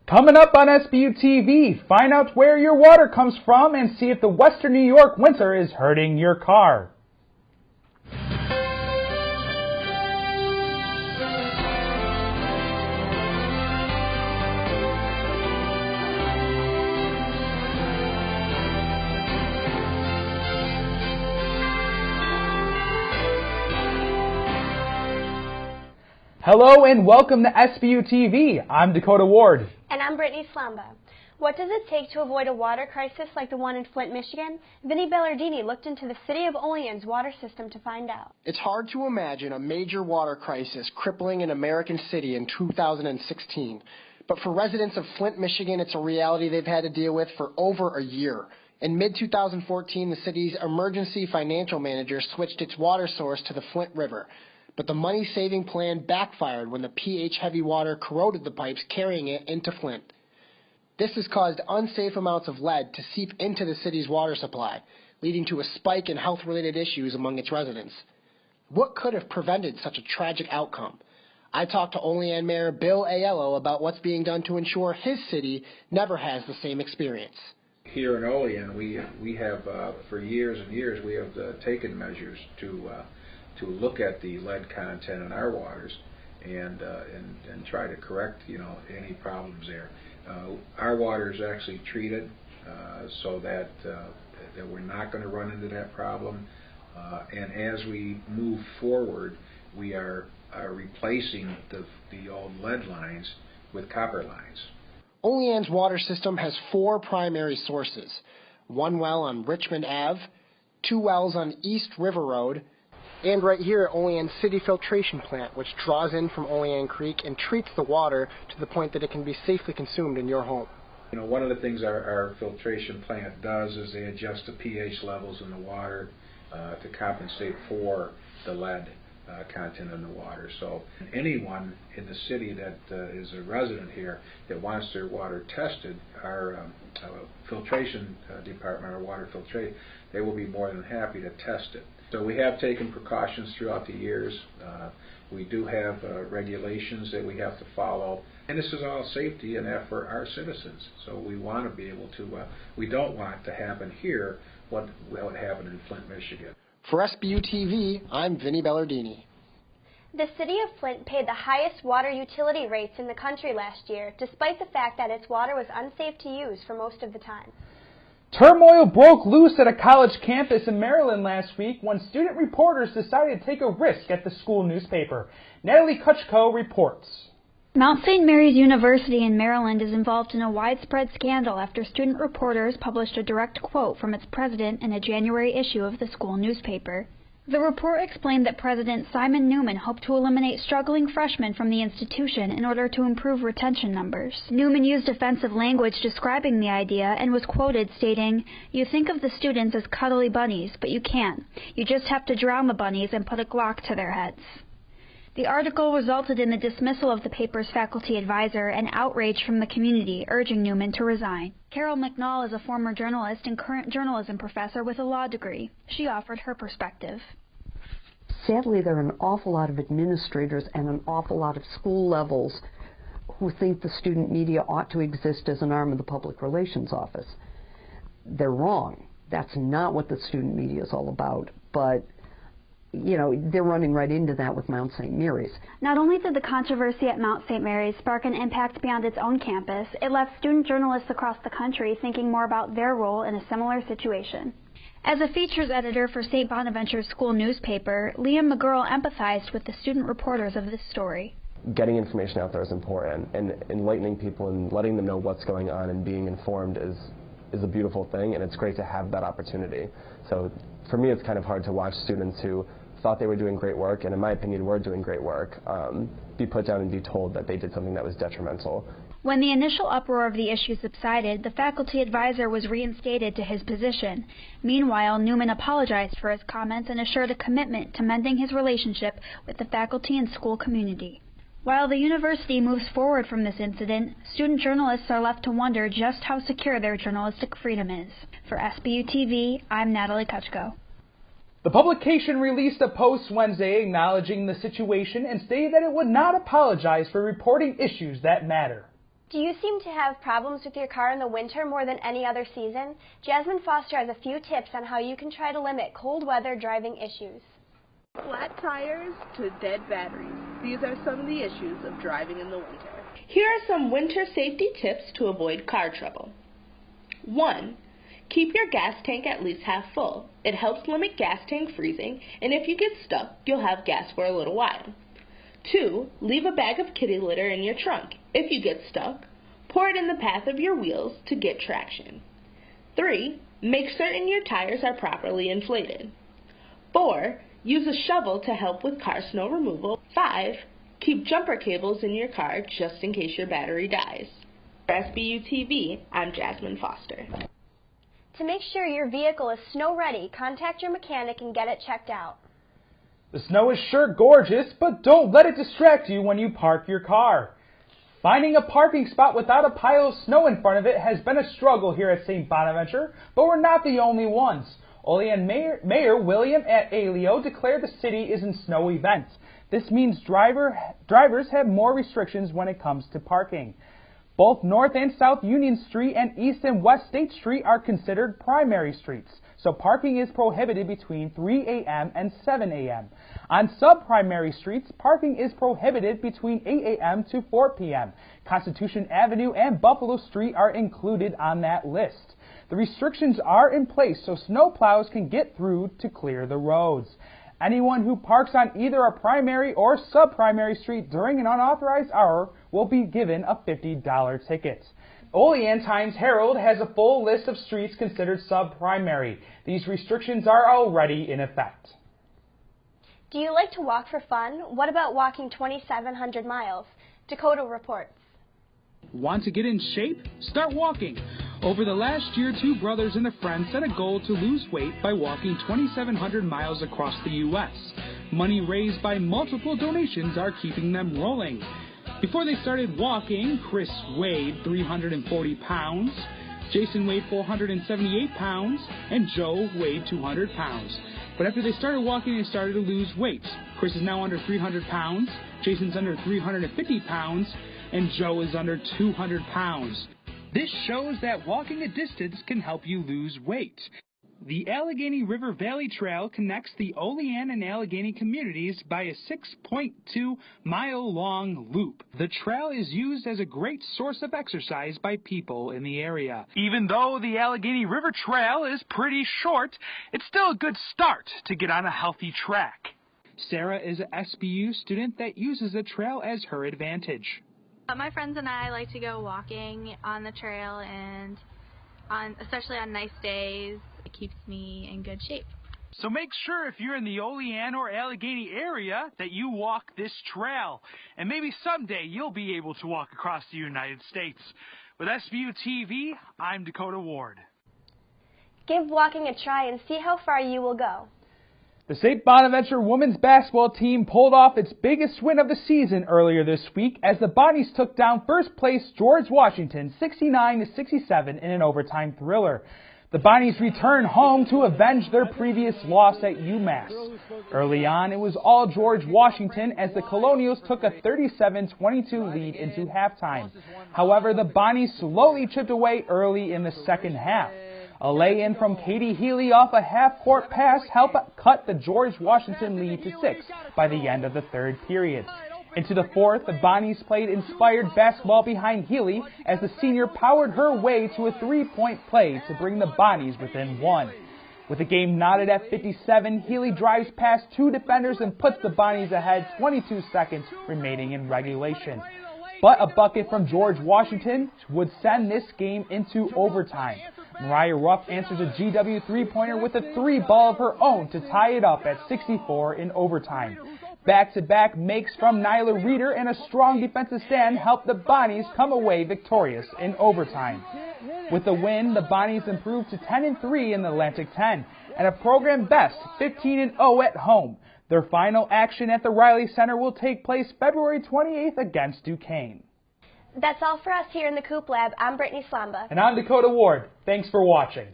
Coming up on SBU TV, find out where your water comes from and see if the Western New York winter is hurting your car. Hello and welcome to SBU TV. I'm Dakota Ward. And I'm Brittany Slomba. What does it take to avoid a water crisis like the one in Flint, Michigan? Vinny Bellardini looked into the city of Olean's water system to find out. It's hard to imagine a major water crisis crippling an American city in 2016. But for residents of Flint, Michigan, it's a reality they've had to deal with for over a year. In mid-2014, the city's emergency financial manager switched its water source to the Flint River. But the money-saving plan backfired when the pH-heavy water corroded the pipes carrying it into Flint. This has caused unsafe amounts of lead to seep into the city's water supply, leading to a spike in health-related issues among its residents. What could have prevented such a tragic outcome? I talked to Olean Mayor Bill Aiello about what's being done to ensure his city never has the same experience. Here in Olean, we have, for years and years, we have taken measures to look at the lead content in our waters and try to correct, any problems there. Our water is actually treated so that we're not going to run into that problem. And as we move forward, we are replacing the old lead lines with copper lines. Olean's water system has 4 primary sources: one well on Richmond Ave, 2 wells on East River Road, and right here at Olean's city filtration plant, which draws in from Olean Creek and treats the water to the point that it can be safely consumed in your home. One of the things our filtration plant does is they adjust the pH levels in the water to compensate for the lead content in the water. So anyone in the city that is a resident here that wants their water tested, our filtration department, our water filtration, they will be more than happy to test it. So we have taken precautions throughout the years. We do have regulations that we have to follow. And this is all safety and that for our citizens. So we want to be able to, we don't want to happen here what happened in Flint, Michigan. For SBU TV, I'm Vinny Bellardini. The city of Flint paid the highest water utility rates in the country last year, despite the fact that its water was unsafe to use for most of the time. Turmoil broke loose at a college campus in Maryland last week when student reporters decided to take a risk at the school newspaper. Natalie Kucko reports. Mount St. Mary's University in Maryland is involved in a widespread scandal after student reporters published a direct quote from its president in a January issue of the school newspaper. The report explained that President Simon Newman hoped to eliminate struggling freshmen from the institution in order to improve retention numbers. Newman used offensive language describing the idea and was quoted stating, "You think of the students as cuddly bunnies, but you can't. You just have to drown the bunnies and put a Glock to their heads." The article resulted in the dismissal of the paper's faculty advisor and outrage from the community, urging Newman to resign. Carole McNall is a former journalist and current journalism professor with a law degree. She offered her perspective. Sadly, there are an awful lot of administrators and an awful lot of school levels who think the student media ought to exist as an arm of the public relations office. They're wrong. That's not what the student media is all about, but they're running right into that with Mount St. Mary's. Not only did the controversy at Mount St. Mary's spark an impact beyond its own campus, it left student journalists across the country thinking more about their role in a similar situation. As a features editor for St. Bonaventure's school newspaper, Liam McGurl empathized with the student reporters of this story. Getting information out there is important, and enlightening people and letting them know what's going on and being informed is a beautiful thing, and it's great to have that opportunity. So for me, it's kind of hard to watch students who thought they were doing great work, and in my opinion were doing great work, be put down and be told that they did something that was detrimental. When the initial uproar of the issue subsided, the faculty advisor was reinstated to his position. Meanwhile, Newman apologized for his comments and assured a commitment to mending his relationship with the faculty and school community. While the university moves forward from this incident, student journalists are left to wonder just how secure their journalistic freedom is. For SBU TV, I'm Natalie Kucko. The publication released a post Wednesday acknowledging the situation and stated that it would not apologize for reporting issues that matter. Do you seem to have problems with your car in the winter more than any other season? Jasmine Foster has a few tips on how you can try to limit cold weather driving issues. Flat tires to dead batteries. These are some of the issues of driving in the winter. Here are some winter safety tips to avoid car trouble. 1. Keep your gas tank at least half full. It helps limit gas tank freezing, and if you get stuck, you'll have gas for a little while. 2. Leave a bag of kitty litter in your trunk. If you get stuck, pour it in the path of your wheels to get traction. 3. Make certain your tires are properly inflated. 4. Use a shovel to help with car snow removal. 5. Keep jumper cables in your car just in case your battery dies. For SBU TV, I'm Jasmine Foster. To make sure your vehicle is snow ready, contact your mechanic and get it checked out. The snow is sure gorgeous, but don't let it distract you when you park your car. Finding a parking spot without a pile of snow in front of it has been a struggle here at St. Bonaventure, but we're not the only ones. Olean Mayor William Aiello declared the city is in snow event. This means drivers have more restrictions when it comes to parking. Both North and South Union Street and East and West State Street are considered primary streets, so parking is prohibited between 3 a.m. and 7 a.m. On sub-primary streets, parking is prohibited between 8 a.m. to 4 p.m. Constitution Avenue and Buffalo Street are included on that list. The restrictions are in place so snowplows can get through to clear the roads. Anyone who parks on either a primary or sub-primary street during an unauthorized hour will be given a $50 ticket. Olean Times-Herald has a full list of streets considered sub-primary. These restrictions are already in effect. Do you like to walk for fun? What about walking 2,700 miles? Dakota reports. Want to get in shape? Start walking. Over the last year, two brothers and a friend set a goal to lose weight by walking 2,700 miles across the U.S. Money raised by multiple donations are keeping them rolling. Before they started walking, Chris weighed 340 pounds, Jason weighed 478 pounds, and Joe weighed 200 pounds. But after they started walking, they started to lose weight. Chris is now under 300 pounds, Jason's under 350 pounds, and Joe is under 200 pounds. This shows that walking a distance can help you lose weight. The Allegheny River Valley Trail connects the Olean and Allegheny communities by a 6.2-mile-long loop. The trail is used as a great source of exercise by people in the area. Even though the Allegheny River Trail is pretty short, it's still a good start to get on a healthy track. Sarah is an SBU student that uses the trail as her advantage. My friends and I like to go walking on the trail, and especially on nice days, it keeps me in good shape. So make sure if you're in the Olean or Allegheny area that you walk this trail. And maybe someday you'll be able to walk across the United States. With SBU TV, I'm Dakota Ward. Give walking a try and see how far you will go. The St. Bonaventure women's basketball team pulled off its biggest win of the season earlier this week as the Bonnies took down first place George Washington 69-67 in an overtime thriller. The Bonnies return home to avenge their previous loss at UMass. Early on, it was all George Washington as the Colonials took a 37-22 lead into halftime. However, the Bonnies slowly chipped away early in the second half. A lay-in from Katie Healy off a half-court pass helped cut the George Washington lead to 6 by the end of the third period. Into the fourth, the Bonnies played inspired basketball behind Healy as the senior powered her way to a three-point play to bring the Bonnies within 1. With the game knotted at 57, Healy drives past two defenders and puts the Bonnies ahead 22 seconds remaining in regulation. But a bucket from George Washington would send this game into overtime. Mariah Ruff answers a GW three-pointer with a three ball of her own to tie it up at 64 in overtime. Back-to-back makes from Nyla Reeder and a strong defensive stand helped the Bonnies come away victorious in overtime. With the win, the Bonnies improved to 10-3 in the Atlantic 10 and a program best 15-0 at home. Their final action at the Riley Center will take place February 28th against Duquesne. That's all for us here in the Coop Lab. I'm Brittany Slomba. And I'm Dakota Ward. Thanks for watching.